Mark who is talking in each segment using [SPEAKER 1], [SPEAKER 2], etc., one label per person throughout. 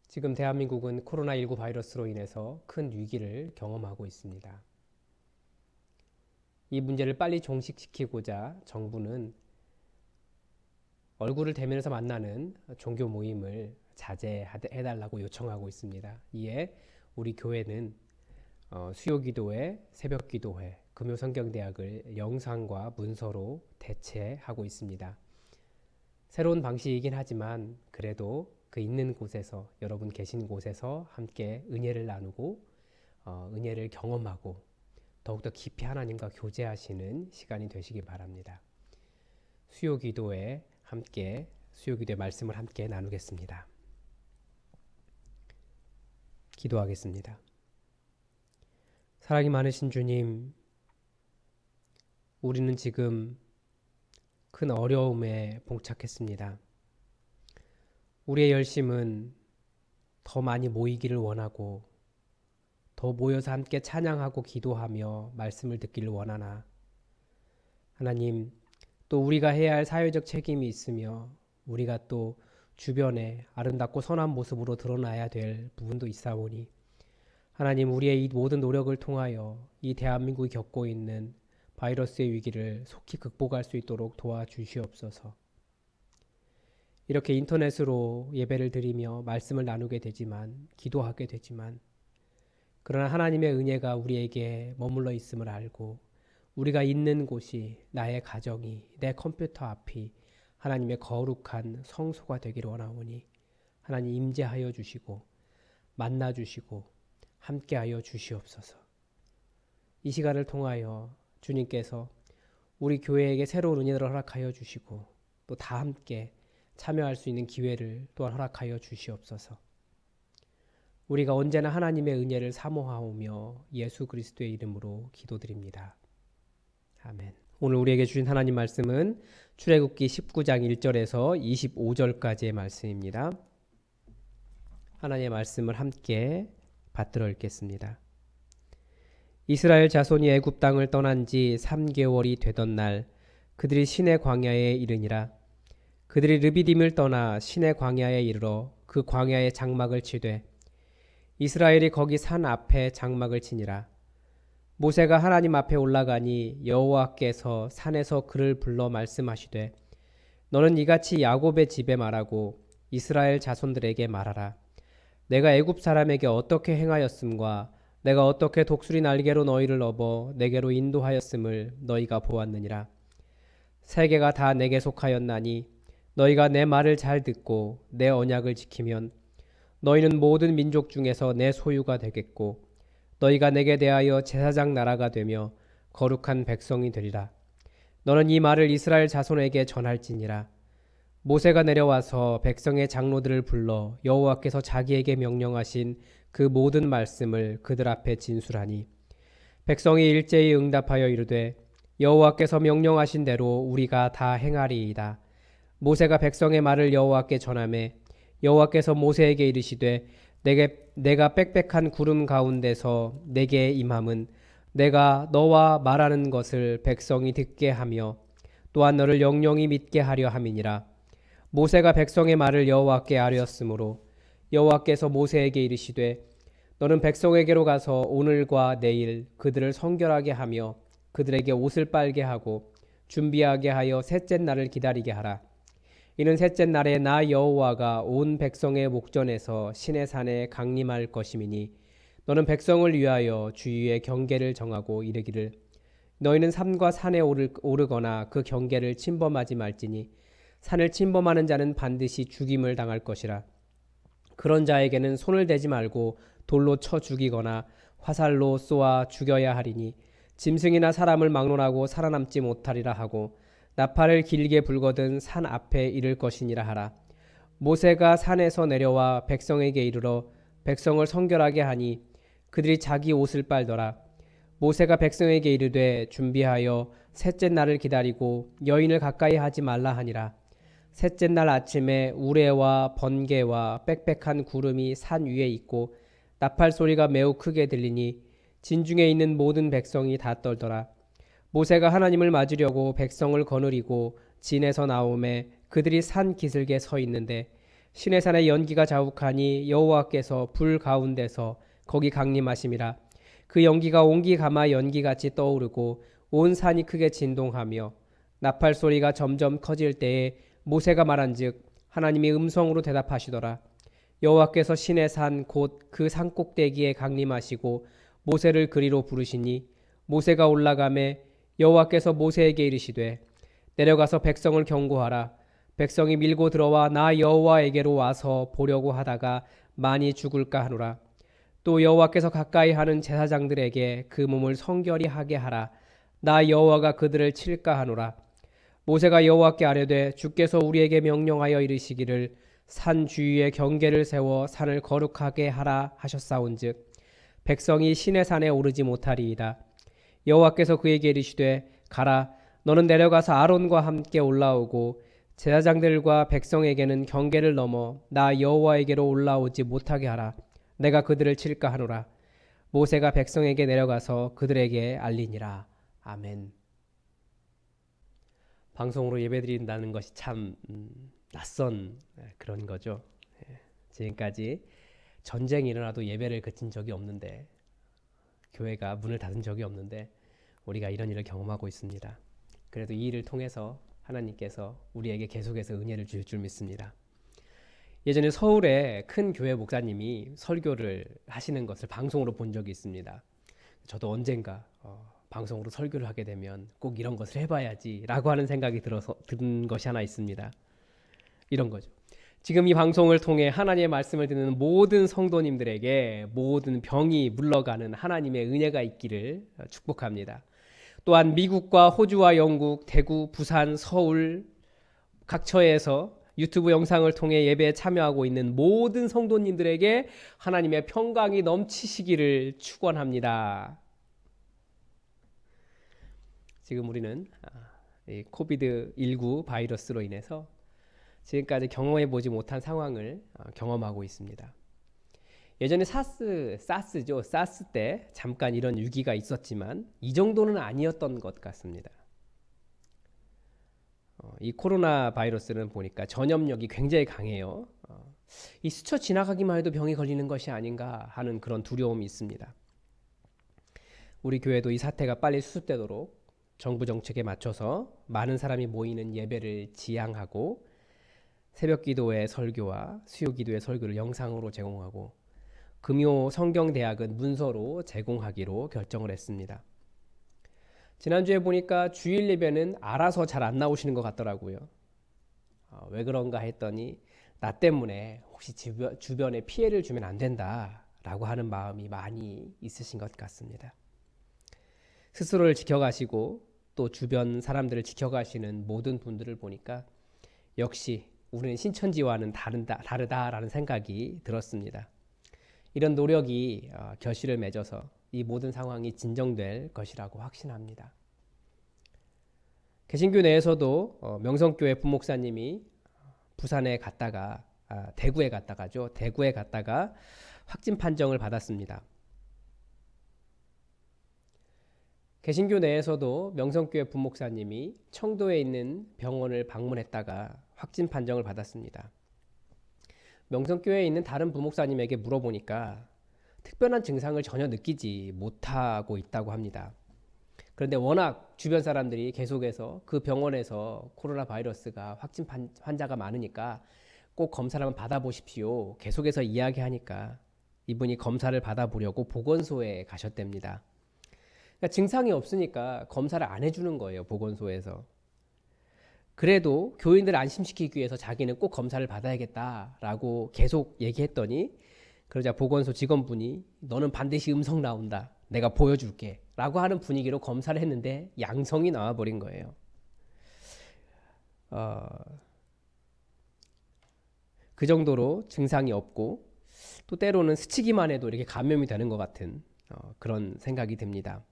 [SPEAKER 1] 지금 대한민국은 코로나19 바이러스로 인해서 큰 위기를 경험하고 있습니다. 이 문제를 빨리 종식시키고자 정부는 얼굴을 대면해서 만나는 종교 모임을 자제해달라고 요청하고 있습니다. 이에 우리 교회는 수요기도회, 새벽기도회, 금요성경대학을 영상과 문서로 대체하고 있습니다. 새로운 방식이긴 하지만 그래도 그 있는 곳에서, 여러분 계신 곳에서 함께 은혜를 나누고 은혜를 경험하고 더욱더 깊이 하나님과 교제하시는 시간이 되시기 바랍니다. 수요기도회 말씀을 함께 나누겠습니다. 기도하겠습니다. 사랑이 많으신 주님, 우리는 지금 큰 어려움에 봉착했습니다. 우리의 열심은 더 많이 모이기를 원하고 더 모여서 함께 찬양하고 기도하며 말씀을 듣기를 원하나 하나님, 또 우리가 해야 할 사회적 책임이 있으며 우리가 또 주변에 아름답고 선한 모습으로 드러나야 될 부분도 있사오니 하나님, 우리의 이 모든 노력을 통하여 이 대한민국이 겪고 있는 바이러스의 위기를 속히 극복할 수 있도록 도와주시옵소서. 이렇게 인터넷으로 예배를 드리며 말씀을 나누게 되지만, 기도하게 되지만, 그러나 하나님의 은혜가 우리에게 머물러 있음을 알고 우리가 있는 곳이, 나의 가정이, 내 컴퓨터 앞이 하나님의 거룩한 성소가 되기를 원하오니 하나님 임재하여 주시고 만나 주시고 함께하여 주시옵소서. 이 시간을 통하여 주님께서 우리 교회에게 새로운 은혜를 허락하여 주시고 또 다 함께 참여할 수 있는 기회를 또한 허락하여 주시옵소서. 우리가 언제나 하나님의 은혜를 사모하오며 예수 그리스도의 이름으로 기도드립니다. 아멘. 오늘 우리에게 주신 하나님 말씀은 출애굽기 19장 1절에서 25절까지의 말씀입니다. 하나님의 말씀을 함께 받들어 읽겠습니다. 이스라엘 자손이 애굽 땅을 떠난 지 3개월이 되던 날 그들이 시내 광야에 이르니라. 그들이 르비딤을 떠나 시내 광야에 이르러 그 광야에 장막을 치되 이스라엘이 거기 산 앞에 장막을 치니라. 모세가 하나님 앞에 올라가니 여호와께서 산에서 그를 불러 말씀하시되 너는 이같이 야곱의 집에 말하고 이스라엘 자손들에게 말하라. 내가 애굽 사람에게 어떻게 행하였음과 내가 어떻게 독수리 날개로 너희를 업어 내게로 인도하였음을 너희가 보았느니라. 세계가 다 내게 속하였나니 너희가 내 말을 잘 듣고 내 언약을 지키면 너희는 모든 민족 중에서 내 소유가 되겠고 너희가 내게 대하여 제사장 나라가 되며 거룩한 백성이 되리라. 너는 이 말을 이스라엘 자손에게 전할지니라. 모세가 내려와서 백성의 장로들을 불러 여호와께서 자기에게 명령하신 그 모든 말씀을 그들 앞에 진술하니 백성이 일제히 응답하여 이르되 여호와께서 명령하신 대로 우리가 다 행하리이다. 모세가 백성의 말을 여호와께 전하매 여호와께서 모세에게 이르시되 내가 빽빽한 구름 가운데서 내게 임함은 내가 너와 말하는 것을 백성이 듣게 하며 또한 너를 영영히 믿게 하려 함이니라. 모세가 백성의 말을 여호와께 아뢰었으므로 여호와께서 모세에게 이르시되 너는 백성에게로 가서 오늘과 내일 그들을 성결하게 하며 그들에게 옷을 빨게 하고 준비하게 하여 셋째 날을 기다리게 하라. 이는 셋째 날에 나 여호와가 온 백성의 목전에서 시내산에 강림할 것임이니 너는 백성을 위하여 주위의 경계를 정하고 이르기를 너희는 산과 산에 오르거나 그 경계를 침범하지 말지니 산을 침범하는 자는 반드시 죽임을 당할 것이라. 그런 자에게는 손을 대지 말고 돌로 쳐 죽이거나 화살로 쏘아 죽여야 하리니 짐승이나 사람을 막론하고 살아남지 못하리라 하고 나팔을 길게 불거든 산 앞에 이를 것이니라 하라. 모세가 산에서 내려와 백성에게 이르러 백성을 성결하게 하니 그들이 자기 옷을 빨더라. 모세가 백성에게 이르되 준비하여 셋째 날을 기다리고 여인을 가까이 하지 말라 하니라. 셋째 날 아침에 우레와 번개와 빽빽한 구름이 산 위에 있고 나팔 소리가 매우 크게 들리니 진중에 있는 모든 백성이 다 떨더라. 모세가 하나님을 맞으려고 백성을 거느리고 진에서 나오매 그들이 산 기슭에 서 있는데 시내산의 연기가 자욱하니 여호와께서 불 가운데서 거기 강림하심이라. 그 연기가 온기 가마 연기같이 떠오르고 온 산이 크게 진동하며 나팔 소리가 점점 커질 때에 모세가 말한즉 하나님이 음성으로 대답하시더라. 여호와께서 시내산 곧 그 산 꼭대기에 강림하시고 모세를 그리로 부르시니 모세가 올라가매 여호와께서 모세에게 이르시되 내려가서 백성을 경고하라. 백성이 밀고 들어와 나 여호와에게로 와서 보려고 하다가 많이 죽을까 하노라. 또 여호와께서 가까이 하는 제사장들에게 그 몸을 성결히 하게 하라. 나 여호와가 그들을 칠까 하노라. 모세가 여호와께 아뢰되 주께서 우리에게 명령하여 이르시기를 산 주위에 경계를 세워 산을 거룩하게 하라 하셨사온즉 백성이 시내산에 오르지 못하리이다. 여호와께서 그에게 이르시되 가라. 너는 내려가서 아론과 함께 올라오고 제사장들과 백성에게는 경계를 넘어 나 여호와에게로 올라오지 못하게 하라. 내가 그들을 칠까 하노라. 모세가 백성에게 내려가서 그들에게 알리니라. 아멘. 방송으로 예배드린다는 것이 참 낯선 그런 거죠. 지금까지 전쟁이 일어나도 예배를 그친 적이 없는데, 교회가 문을 닫은 적이 없는데 우리가 이런 일을 경험하고 있습니다. 그래도 이 일을 통해서 하나님께서 우리에게 계속해서 은혜를 주실 줄 믿습니다. 예전에 서울에 큰 교회 목사님이 설교를 하시는 것을 방송으로 본 적이 있습니다. 저도 언젠가 방송으로 설교를 하게 되면 꼭 이런 것을 해봐야지 라고 하는 생각이 들어서 든 것이 하나 있습니다. 이런 거죠. 지금 이 방송을 통해 하나님의 말씀을 듣는 모든 성도님들에게 모든 병이 물러가는 하나님의 은혜가 있기를 축복합니다. 또한 미국과 호주와 영국, 대구, 부산, 서울 각 처에서 유튜브 영상을 통해 예배에 참여하고 있는 모든 성도님들에게 하나님의 평강이 넘치시기를 축원합니다. 지금 우리는 이 코비드-19 바이러스로 인해서 지금까지 경험해 보지 못한 상황을 경험하고 있습니다. 예전에 사스죠. 사스 때 잠깐 이런 위기가 있었지만 이 정도는 아니었던 것 같습니다. 이 코로나 바이러스는 보니까 전염력이 굉장히 강해요. 이 스쳐 지나가기만 해도 병이 걸리는 것이 아닌가 하는 그런 두려움이 있습니다. 우리 교회도 이 사태가 빨리 수습되도록 정부 정책에 맞춰서 많은 사람이 모이는 예배를 지향하고 새벽 기도의 설교와 수요 기도의 설교를 영상으로 제공하고 금요 성경대학은 문서로 제공하기로 결정을 했습니다. 지난주에 보니까 주일 예배는 알아서 잘 안 나오시는 것 같더라고요. 왜 그런가 했더니 나 때문에 혹시 주변에 피해를 주면 안 된다라고 하는 마음이 많이 있으신 것 같습니다. 스스로를 지켜가시고 또 주변 사람들을 지켜가시는 모든 분들을 보니까 역시 우리는 신천지와는 다르다라는 생각이 들었습니다. 이런 노력이 결실을 맺어서 이 모든 상황이 진정될 것이라고 확신합니다. 개신교 내에서도 명성교회 부목사님이 부산에 갔다가 대구에 갔다가 확진 판정을 받았습니다. 개신교 내에서도 명성교회 부목사님이 청도에 있는 병원을 방문했다가 확진 판정을 받았습니다. 명성교회에 있는 다른 부목사님에게 물어보니까 특별한 증상을 전혀 느끼지 못하고 있다고 합니다. 그런데 워낙 주변 사람들이 계속해서 그 병원에서 코로나 바이러스가 확진 환자가 많으니까 꼭 검사를 한번 받아보십시오. 계속해서 이야기하니까 이분이 검사를 받아보려고 보건소에 가셨답니다. 그러니까 증상이 없으니까 검사를 안 해주는 거예요, 보건소에서. 그래도 교인들을 안심시키기 위해서 자기는 꼭 검사를 받아야겠다라고 계속 얘기했더니 그러자 보건소 직원분이 너는 반드시 음성 나온다. 내가 보여줄게. 라고 하는 분위기로 검사를 했는데 양성이 나와버린 거예요. 그 정도로 증상이 없고 또 때로는 스치기만 해도 이렇게 감염이 되는 것 같은 그런 생각이 듭니다.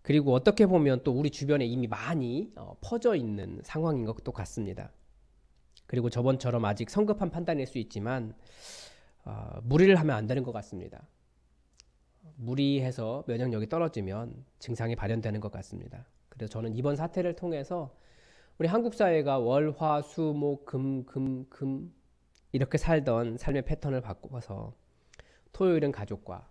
[SPEAKER 1] 그리고 어떻게 보면 또 우리 주변에 이미 많이 퍼져 있는 상황인 것도 같습니다. 그리고 저번처럼 아직 성급한 판단일 수 있지만 무리를 하면 안 되는 것 같습니다. 무리해서 면역력이 떨어지면 증상이 발현되는 것 같습니다. 그래서 저는 이번 사태를 통해서 우리 한국 사회가 월, 화, 수, 목, 금 이렇게 살던 삶의 패턴을 바꿔서 토요일은 가족과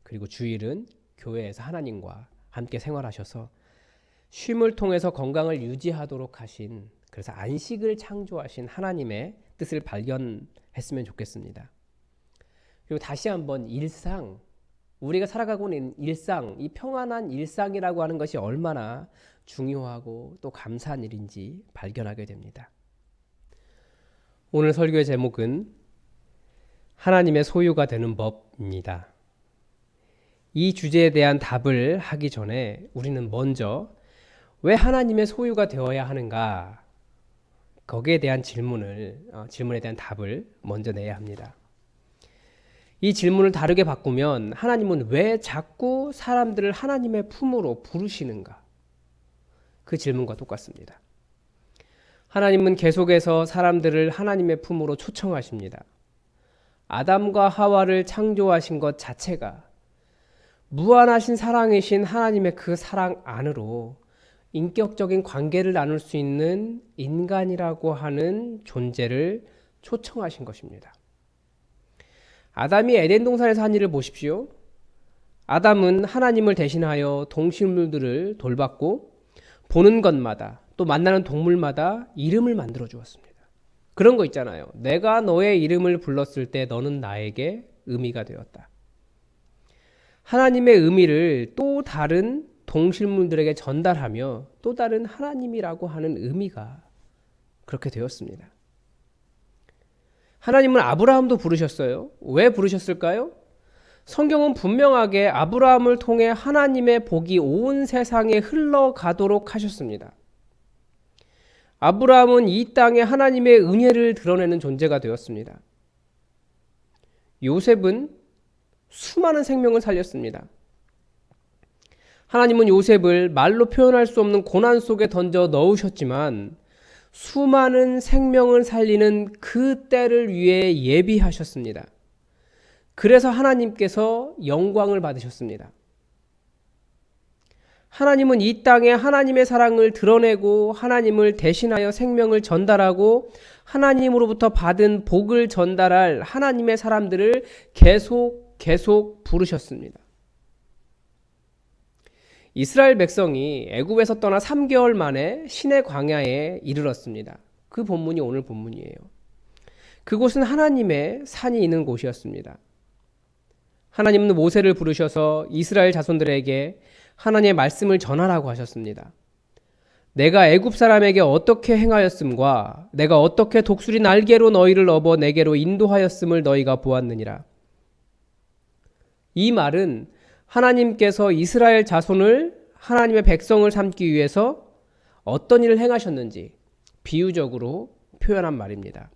[SPEAKER 1] 그리고 주일은 교회에서 하나님과 함께 생활하셔서 쉼을 통해서 건강을 유지하도록 하신, 그래서 안식을 창조하신 하나님의 뜻을 발견했으면 좋겠습니다. 그리고 다시 한번 우리가 살아가고 있는 일상, 이 평안한 일상이라고 하는 것이 얼마나 중요하고 또 감사한 일인지 발견하게 됩니다. 오늘 설교의 제목은 하나님의 소유가 되는 법입니다. 이 주제에 대한 답을 하기 전에 우리는 먼저 왜 하나님의 소유가 되어야 하는가, 거기에 대한 질문에 대한 답을 먼저 내야 합니다. 이 질문을 다르게 바꾸면 하나님은 왜 자꾸 사람들을 하나님의 품으로 부르시는가? 그 질문과 똑같습니다. 하나님은 계속해서 사람들을 하나님의 품으로 초청하십니다. 아담과 하와를 창조하신 것 자체가 무한하신 사랑이신 하나님의 그 사랑 안으로 인격적인 관계를 나눌 수 있는 인간이라고 하는 존재를 초청하신 것입니다. 아담이 에덴 동산에서 한 일을 보십시오. 아담은 하나님을 대신하여 동식물들을 돌봤고 보는 것마다 또 만나는 동물마다 이름을 만들어 주었습니다. 그런 거 있잖아요. 내가 너의 이름을 불렀을 때 너는 나에게 의미가 되었다. 하나님의 의미를 또 다른 동식물들에게 전달하며 또 다른 하나님이라고 하는 의미가 그렇게 되었습니다. 하나님은 아브라함도 부르셨어요. 왜 부르셨을까요? 성경은 분명하게 아브라함을 통해 하나님의 복이 온 세상에 흘러가도록 하셨습니다. 아브라함은 이 땅에 하나님의 은혜를 드러내는 존재가 되었습니다. 요셉은 수많은 생명을 살렸습니다. 하나님은 요셉을 말로 표현할 수 없는 고난 속에 던져 넣으셨지만 수많은 생명을 살리는 그 때를 위해 예비하셨습니다. 그래서 하나님께서 영광을 받으셨습니다. 하나님은 이 땅에 하나님의 사랑을 드러내고 하나님을 대신하여 생명을 전달하고 하나님으로부터 받은 복을 전달할 하나님의 사람들을 계속 부르셨습니다. 이스라엘 백성이 애굽에서 떠나 3개월 만에 시내 광야에 이르렀습니다. 그 본문이 오늘 본문이에요. 그곳은 하나님의 산이 있는 곳이었습니다. 하나님은 모세를 부르셔서 이스라엘 자손들에게 하나님의 말씀을 전하라고 하셨습니다. 내가 애굽 사람에게 어떻게 행하였음과 내가 어떻게 독수리 날개로 너희를 업어 내게로 인도하였음을 너희가 보았느니라. 이 말은 하나님께서 이스라엘 자손을 하나님의 백성을 삼기 위해서 어떤 일을 행하셨는지 비유적으로 표현한 말입니다.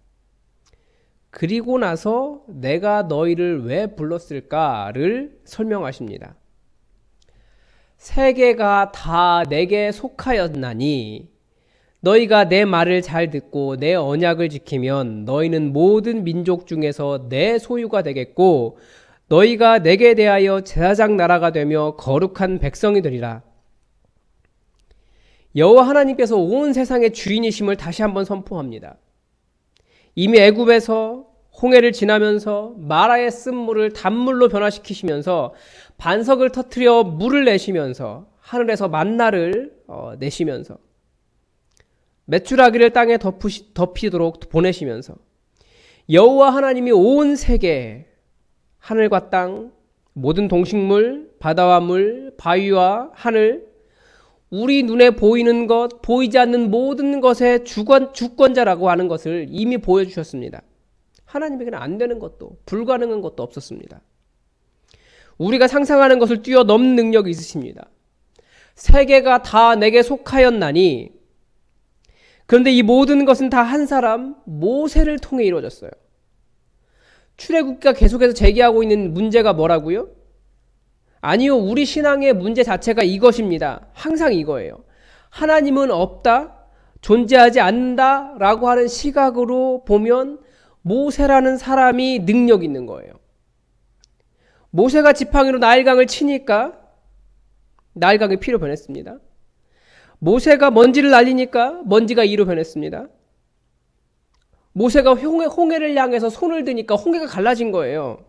[SPEAKER 1] 그리고 나서 내가 너희를 왜 불렀을까를 설명하십니다. 세계가 다 내게 속하였나니 너희가 내 말을 잘 듣고 내 언약을 지키면 너희는 모든 민족 중에서 내 소유가 되겠고 너희가 내게 대하여 제사장 나라가 되며 거룩한 백성이 되리라. 여호와 하나님께서 온 세상의 주인이심을 다시 한번 선포합니다. 이미 애굽에서 홍해를 지나면서 마라의 쓴물을 단물로 변화시키시면서 반석을 터뜨려 물을 내시면서 하늘에서 만나를 내시면서 메추라기를 땅에 덮이도록 보내시면서 여호와 하나님이 온 세계에 하늘과 땅, 모든 동식물, 바다와 물, 바위와 하늘, 우리 눈에 보이는 것, 보이지 않는 모든 것의 주권자라고 하는 것을 이미 보여주셨습니다. 하나님에게는 안 되는 것도 불가능한 것도 없었습니다. 우리가 상상하는 것을 뛰어넘는 능력이 있으십니다. 세계가 다 내게 속하였나니, 그런데 이 모든 것은 다 한 사람 모세를 통해 이루어졌어요. 출애굽기가 계속해서 제기하고 있는 문제가 뭐라고요? 아니요, 우리 신앙의 문제 자체가 이것입니다. 항상 이거예요. 하나님은 없다, 존재하지 않는다 라고 하는 시각으로 보면 모세라는 사람이 능력 있는 거예요. 모세가 지팡이로 나일강을 치니까 나일강이 피로 변했습니다. 모세가 먼지를 날리니까 먼지가 이로 변했습니다. 모세가 홍해를 향해서 손을 드니까 홍해가 갈라진 거예요.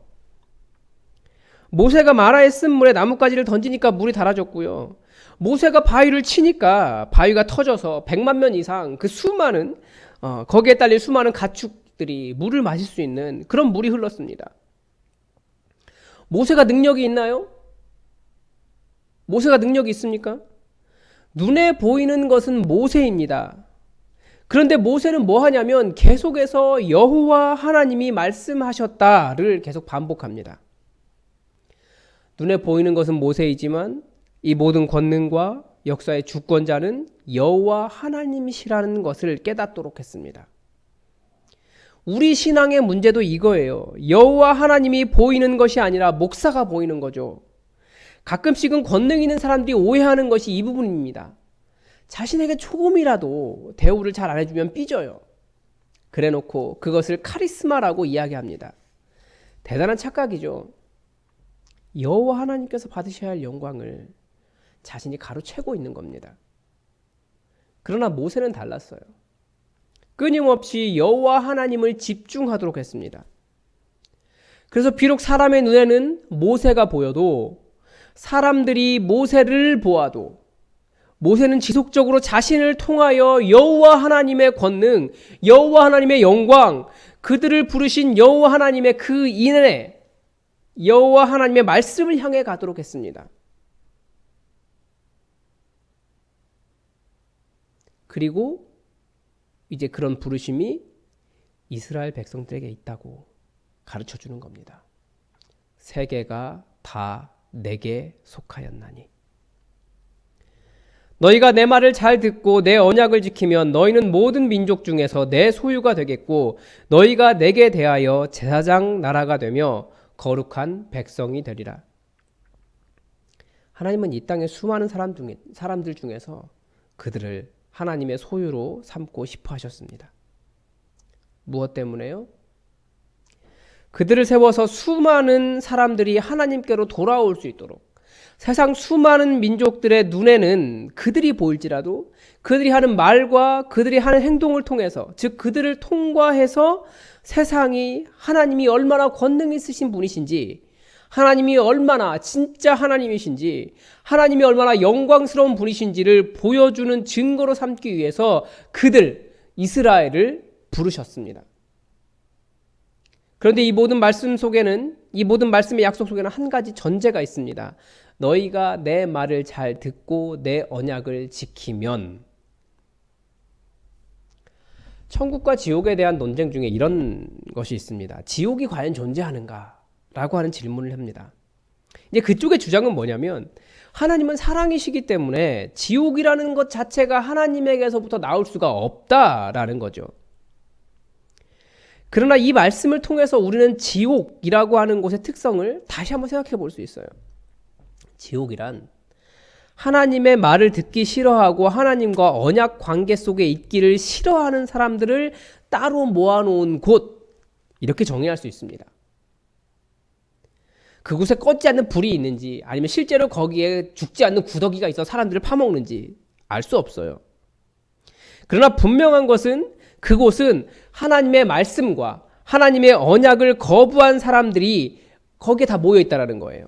[SPEAKER 1] 모세가 마라에 쓴 물에 나뭇가지를 던지니까 물이 달아졌고요. 모세가 바위를 치니까 바위가 터져서 100만 명 이상 그 수많은 거기에 딸린 수많은 가축들이 물을 마실 수 있는 그런 물이 흘렀습니다. 모세가 능력이 있나요? 모세가 능력이 있습니까? 눈에 보이는 것은 모세입니다. 그런데 모세는 뭐 하냐면 계속해서 여호와 하나님이 말씀하셨다를 계속 반복합니다. 눈에 보이는 것은 모세이지만 이 모든 권능과 역사의 주권자는 여호와 하나님이시라는 것을 깨닫도록 했습니다. 우리 신앙의 문제도 이거예요. 여호와 하나님이 보이는 것이 아니라 목사가 보이는 거죠. 가끔씩은 권능 있는 사람들이 오해하는 것이 이 부분입니다. 자신에게 조금이라도 대우를 잘 안 해주면 삐져요. 그래놓고 그것을 카리스마라고 이야기합니다. 대단한 착각이죠. 여호와 하나님께서 받으셔야 할 영광을 자신이 가로채고 있는 겁니다. 그러나 모세는 달랐어요. 끊임없이 여호와 하나님을 집중하도록 했습니다. 그래서 비록 사람의 눈에는 모세가 보여도 사람들이 모세를 보아도 모세는 지속적으로 자신을 통하여 여호와 하나님의 권능, 여호와 하나님의 영광, 그들을 부르신 여호와 하나님의 그 인내, 여호와 하나님의 말씀을 향해 가도록 했습니다. 그리고 이제 그런 부르심이 이스라엘 백성들에게 있다고 가르쳐 주는 겁니다. 세계가 다 내게 속하였나니 너희가 내 말을 잘 듣고 내 언약을 지키면 너희는 모든 민족 중에서 내 소유가 되겠고 너희가 내게 대하여 제사장 나라가 되며 거룩한 백성이 되리라. 하나님은 이 땅의 수많은 사람들 중에서 그들을 하나님의 소유로 삼고 싶어 하셨습니다. 무엇 때문에요? 그들을 세워서 수많은 사람들이 하나님께로 돌아올 수 있도록 세상 수많은 민족들의 눈에는 그들이 보일지라도 그들이 하는 말과 그들이 하는 행동을 통해서 즉 그들을 통과해서 세상이 하나님이 얼마나 권능 있으신 분이신지 하나님이 얼마나 진짜 하나님이신지 하나님이 얼마나 영광스러운 분이신지를 보여주는 증거로 삼기 위해서 그들 이스라엘을 부르셨습니다. 그런데 이 모든 말씀 속에는 이 모든 말씀의 약속 속에는 한 가지 전제가 있습니다. 너희가 내 말을 잘 듣고 내 언약을 지키면. 천국과 지옥에 대한 논쟁 중에 이런 것이 있습니다. 지옥이 과연 존재하는가? 라고 하는 질문을 합니다. 이제 그쪽의 주장은 뭐냐면 하나님은 사랑이시기 때문에 지옥이라는 것 자체가 하나님에게서부터 나올 수가 없다라는 거죠. 그러나 이 말씀을 통해서 우리는 지옥이라고 하는 곳의 특성을 다시 한번 생각해 볼 수 있어요. 지옥이란 하나님의 말을 듣기 싫어하고 하나님과 언약 관계 속에 있기를 싫어하는 사람들을 따로 모아놓은 곳, 이렇게 정의할 수 있습니다. 그곳에 꺼지 않는 불이 있는지 아니면 실제로 거기에 죽지 않는 구더기가 있어 사람들을 파먹는지 알 수 없어요. 그러나 분명한 것은 그곳은 하나님의 말씀과 하나님의 언약을 거부한 사람들이 거기에 다 모여 있다는 거예요.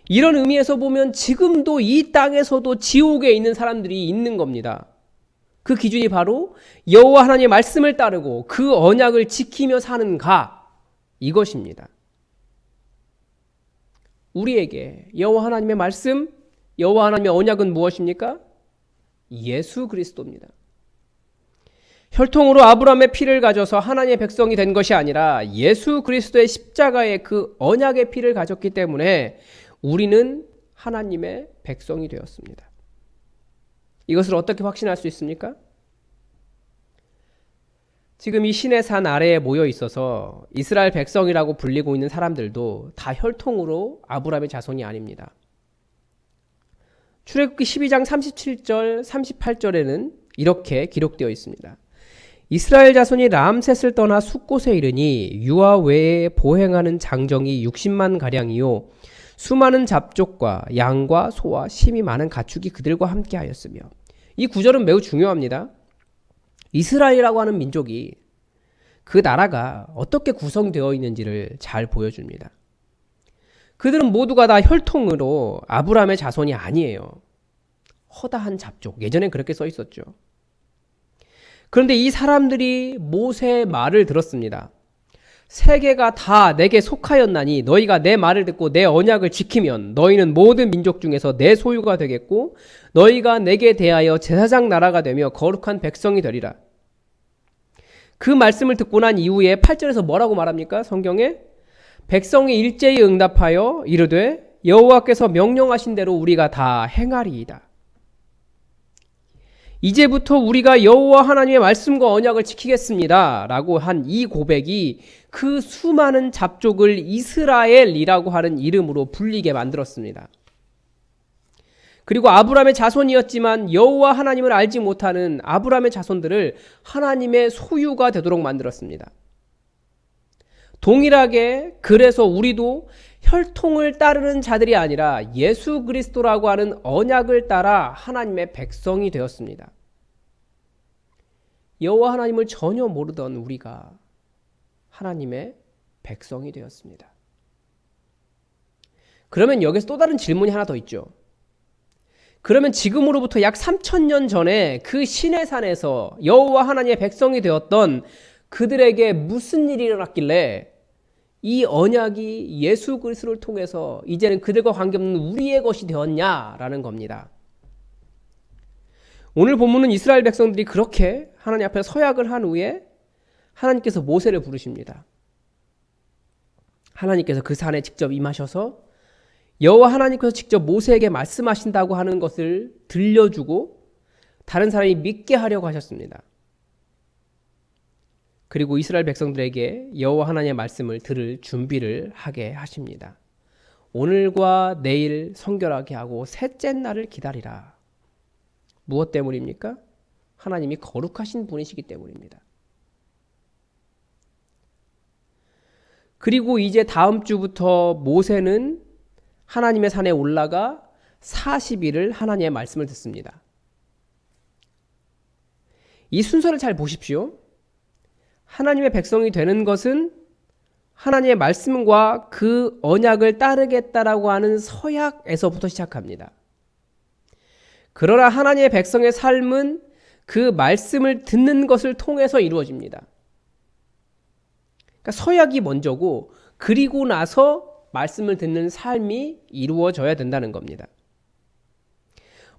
[SPEAKER 1] 이런 의미에서 보면 지금도 이 땅에서도 지옥에 있는 사람들이 있는 겁니다. 그 기준이 바로 여호와 하나님의 말씀을 따르고 그 언약을 지키며 사는가, 이것입니다. 우리에게 여호와 하나님의 말씀, 여호와 하나님의 언약은 무엇입니까? 예수 그리스도입니다. 혈통으로 아브라함의 피를 가져서 하나님의 백성이 된 것이 아니라 예수 그리스도의 십자가의 그 언약의 피를 가졌기 때문에 우리는 하나님의 백성이 되었습니다. 이것을 어떻게 확신할 수 있습니까? 지금 이 신의 산 아래에 모여 있어서 이스라엘 백성이라고 불리고 있는 사람들도 다 혈통으로 아브라함의 자손이 아닙니다. 출애굽기 12장 37절 38절에는 이렇게 기록되어 있습니다. 이스라엘 자손이 람셋을 떠나 숫곳에 이르니 유아 외에 보행하는 장정이 60만 가량이요 수많은 잡족과 양과 소와 심이 많은 가축이 그들과 함께 하였으며. 이 구절은 매우 중요합니다. 이스라엘이라고 하는 민족이 그 나라가 어떻게 구성되어 있는지를 잘 보여줍니다. 그들은 모두가 다 혈통으로 아브라함의 자손이 아니에요. 허다한 잡족. 예전엔 그렇게 써 있었죠. 그런데 이 사람들이 모세의 말을 들었습니다. 세계가 다 내게 속하였나니 너희가 내 말을 듣고 내 언약을 지키면 너희는 모든 민족 중에서 내 소유가 되겠고 너희가 내게 대하여 제사장 나라가 되며 거룩한 백성이 되리라. 그 말씀을 듣고 난 이후에 8절에서 뭐라고 말합니까? 성경에 백성이 일제히 응답하여 이르되 여호와께서 명령하신 대로 우리가 다 행하리이다. 이제부터 우리가 여호와 하나님의 말씀과 언약을 지키겠습니다 라고 한 이 고백이 그 수많은 잡족을 이스라엘이라고 하는 이름으로 불리게 만들었습니다. 그리고 아브라함의 자손이었지만 여호와 하나님을 알지 못하는 아브라함의 자손들을 하나님의 소유가 되도록 만들었습니다. 동일하게 그래서 우리도 혈통을 따르는 자들이 아니라 예수 그리스도라고 하는 언약을 따라 하나님의 백성이 되었습니다. 여호와 하나님을 전혀 모르던 우리가 하나님의 백성이 되었습니다. 그러면 여기서 또 다른 질문이 하나 더 있죠. 그러면 지금으로부터 약 3000년 전에 그 시내산에서 여호와 하나님의 백성이 되었던 그들에게 무슨 일이 일어났길래 이 언약이 예수 그리스도를 통해서 이제는 그들과 관계없는 우리의 것이 되었냐라는 겁니다. 오늘 본문은 이스라엘 백성들이 그렇게 하나님 앞에 서약을 한 후에 하나님께서 모세를 부르십니다. 하나님께서 그 산에 직접 임하셔서 여호와 하나님께서 직접 모세에게 말씀하신다고 하는 것을 들려주고 다른 사람이 믿게 하려고 하셨습니다. 그리고 이스라엘 백성들에게 여호와 하나님의 말씀을 들을 준비를 하게 하십니다. 오늘과 내일 성결하게 하고 셋째 날을 기다리라. 무엇 때문입니까? 하나님이 거룩하신 분이시기 때문입니다. 그리고 이제 다음 주부터 모세는 하나님의 산에 올라가 40일을 하나님의 말씀을 듣습니다. 이 순서를 잘 보십시오. 하나님의 백성이 되는 것은 하나님의 말씀과 그 언약을 따르겠다라고 하는 서약에서부터 시작합니다. 그러나 하나님의 백성의 삶은 그 말씀을 듣는 것을 통해서 이루어집니다. 그러니까 서약이 먼저고 그리고 나서 말씀을 듣는 삶이 이루어져야 된다는 겁니다.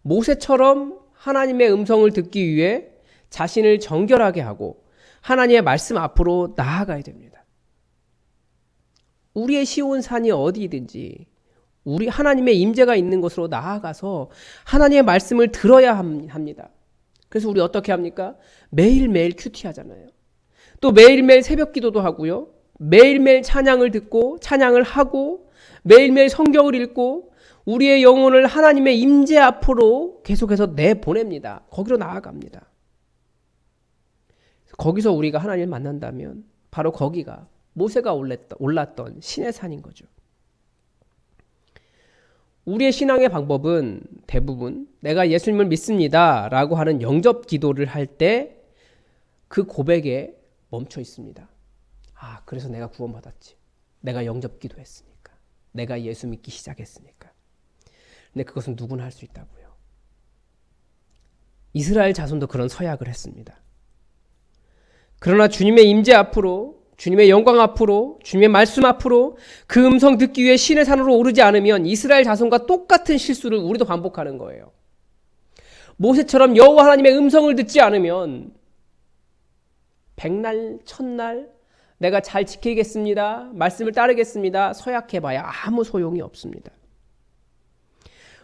[SPEAKER 1] 모세처럼 하나님의 음성을 듣기 위해 자신을 정결하게 하고 하나님의 말씀 앞으로 나아가야 됩니다. 우리의 시온산이 어디든지 우리 하나님의 임재가 있는 곳으로 나아가서 하나님의 말씀을 들어야 합니다. 그래서 우리 어떻게 합니까? 매일매일 큐티하잖아요. 또 매일매일 새벽 기도도 하고요. 매일매일 찬양을 듣고 찬양을 하고 매일매일 성경을 읽고 우리의 영혼을 하나님의 임재 앞으로 계속해서 내보냅니다. 거기로 나아갑니다. 거기서 우리가 하나님을 만난다면 바로 거기가 모세가 올랐던 신의 산인 거죠. 우리의 신앙의 방법은 대부분 내가 예수님을 믿습니다 라고 하는 영접 기도를 할 때 그 고백에 멈춰 있습니다. 아, 그래서 내가 구원받았지. 내가 영접 기도했으니까. 내가 예수 믿기 시작했으니까. 근데 그것은 누구나 할 수 있다고요. 이스라엘 자손도 그런 서약을 했습니다. 그러나 주님의 임재 앞으로, 주님의 영광 앞으로, 주님의 말씀 앞으로 그 음성 듣기 위해 신의 산으로 오르지 않으면 이스라엘 자손과 똑같은 실수를 우리도 반복하는 거예요. 모세처럼 여호와 하나님의 음성을 듣지 않으면 백날, 천날 내가 잘 지키겠습니다. 말씀을 따르겠습니다. 서약해봐야 아무 소용이 없습니다.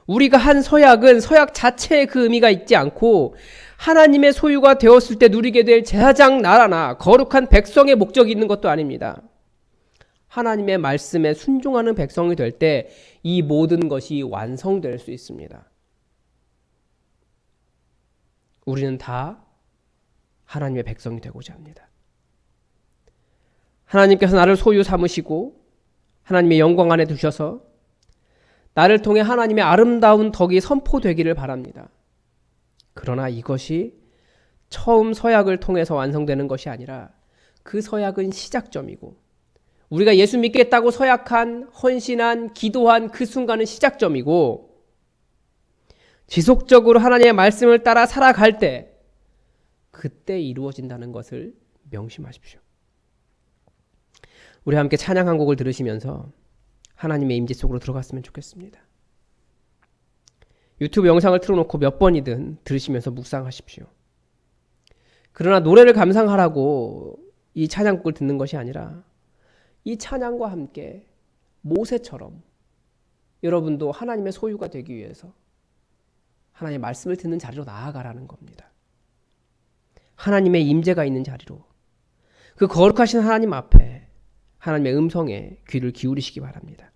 [SPEAKER 1] 우리가 한 서약은 서약 자체에 그 의미가 있지 않고 하나님의 소유가 되었을 때 누리게 될 제사장 나라나 거룩한 백성의 목적이 있는 것도 아닙니다. 하나님의 말씀에 순종하는 백성이 될 때 이 모든 것이 완성될 수 있습니다. 우리는 다 하나님의 백성이 되고자 합니다. 하나님께서 나를 소유 삼으시고 하나님의 영광 안에 두셔서 나를 통해 하나님의 아름다운 덕이 선포되기를 바랍니다. 그러나 이것이 처음 서약을 통해서 완성되는 것이 아니라 그 서약은 시작점이고 우리가 예수 믿겠다고 서약한, 헌신한, 기도한 그 순간은 시작점이고 지속적으로 하나님의 말씀을 따라 살아갈 때 그때 이루어진다는 것을 명심하십시오. 우리 함께 찬양 한 곡을 들으시면서 하나님의 임재 속으로 들어갔으면 좋겠습니다. 유튜브 영상을 틀어놓고 몇 번이든 들으시면서 묵상하십시오. 그러나 노래를 감상하라고 이 찬양곡을 듣는 것이 아니라 이 찬양과 함께 모세처럼 여러분도 하나님의 소유가 되기 위해서 하나님의 말씀을 듣는 자리로 나아가라는 겁니다. 하나님의 임재가 있는 자리로 그 거룩하신 하나님 앞에 하나님의 음성에 귀를 기울이시기 바랍니다.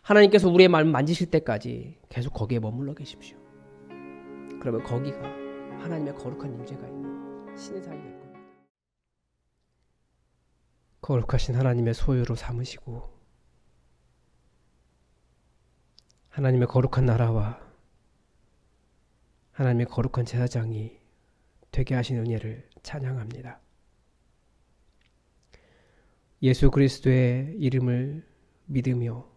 [SPEAKER 1] 하나님께서 우리의 마음을 만지실 때까지 계속 거기에 머물러 계십시오. 그러면 거기가 하나님의 거룩한 임재가 있는 신의 자리 될 겁니다. 거룩하신 하나님의 소유로 삼으시고 하나님의 거룩한 나라와 하나님의 거룩한 제사장이 되게 하신 은혜를 찬양합니다. 예수 그리스도의 이름을 믿으며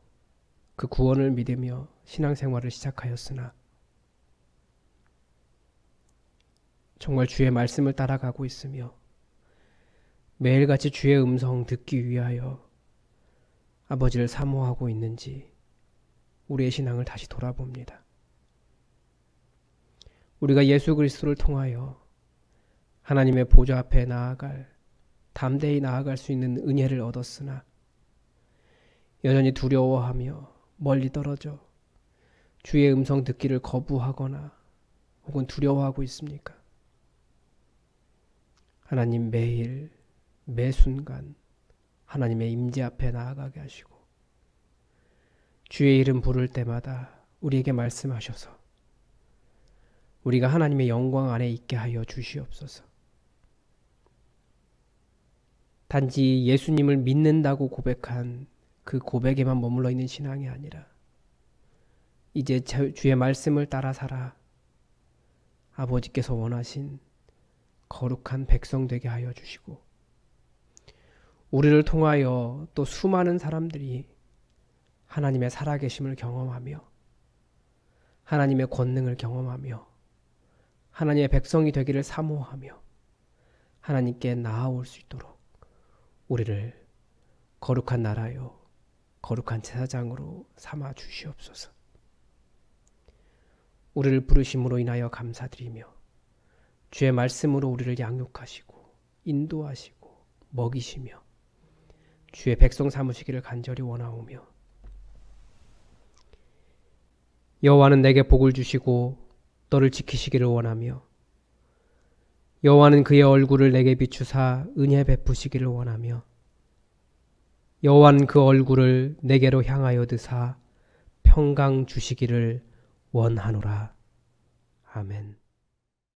[SPEAKER 1] 그 구원을 믿으며 신앙생활을 시작하였으나 정말 주의 말씀을 따라가고 있으며 매일같이 주의 음성 듣기 위하여 아버지를 사모하고 있는지 우리의 신앙을 다시 돌아봅니다. 우리가 예수 그리스도를 통하여 하나님의 보좌 앞에 담대히 나아갈 수 있는 은혜를 얻었으나 여전히 두려워하며 멀리 떨어져 주의 음성 듣기를 거부하거나 혹은 두려워하고 있습니까? 하나님 매일 매 순간 하나님의 임재 앞에 나아가게 하시고 주의 이름 부를 때마다 우리에게 말씀하셔서 우리가 하나님의 영광 안에 있게 하여 주시옵소서. 단지 예수님을 믿는다고 고백한 그 고백에만 머물러 있는 신앙이 아니라 이제 주의 말씀을 따라 살아 아버지께서 원하신 거룩한 백성 되게 하여 주시고 우리를 통하여 또 수많은 사람들이 하나님의 살아계심을 경험하며 하나님의 권능을 경험하며 하나님의 백성이 되기를 사모하며 하나님께 나아올 수 있도록 우리를 거룩한 나라요 거룩한 제사장으로 삼아 주시옵소서. 우리를 부르심으로 인하여 감사드리며 주의 말씀으로 우리를 양육하시고 인도하시고 먹이시며 주의 백성 삼으시기를 간절히 원하오며 여호와는 내게 복을 주시고 너를 지키시기를 원하며 여호와는 그의 얼굴을 내게 비추사 은혜 베푸시기를 원하며 여호와는 그 얼굴을 내게로 향하여 드사 평강 주시기를 원하노라. 아멘.